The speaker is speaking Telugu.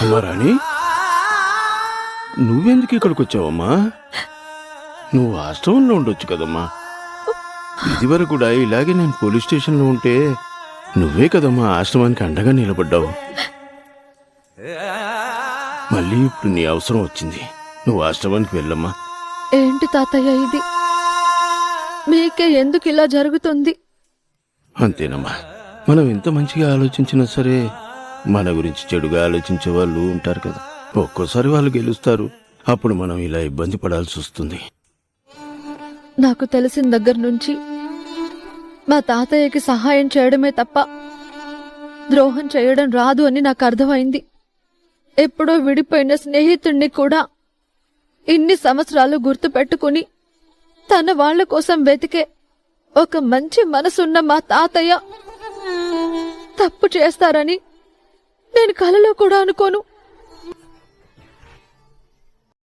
అమ్మా రాణి, నువ్వెందుకు ఇక్కడికి వచ్చావమ్మా? నువ్వు ఆశ్రమంలో ఉండొచ్చు కదమ్మా. ఇదివరకు కూడా ఇలాగే నేను పోలీస్ స్టేషన్లో ఉంటే నువ్వే కదమ్మా ఆశ్రమానికి అండగా నిలబడ్డావు. మళ్ళీ ఇప్పుడు నీ అవసరం వచ్చింది, నువ్వు ఆశ్రమానికి వెళ్ళమ్మా. ఏంటి తాతయ్య ఇది? మీకే ఎందుకు ఇలా జరుగుతుంది? అంతేనమ్మా, మనం ఎంత మంచిగా ఆలోచించినా సరే మన గురించి చెడుగా ఆలోచించే వాళ్ళు ఉంటారు కదా. ఒక్కోసారి వాళ్ళు గెలుస్తారు, అప్పుడు మనం ఇలా ఇబ్బంది పడాల్సి వస్తుంది. నాకు తెలిసిన దగ్గర నుంచి మా తాతయ్యకి సహాయం చేయడమే తప్ప ద్రోహం చేయడం రాదు అని నాకు అర్థమైంది. ఎప్పుడో విడిపోయిన స్నేహితుణ్ణి కూడా ఇన్ని సంవత్సరాలు గుర్తు పెట్టుకుని తన వాళ్ల కోసం వెతికే ఒక మంచి మనసున్న మా తాతయ్య తప్పు చేస్తారని నేను కలలో కూడా అనుకోను.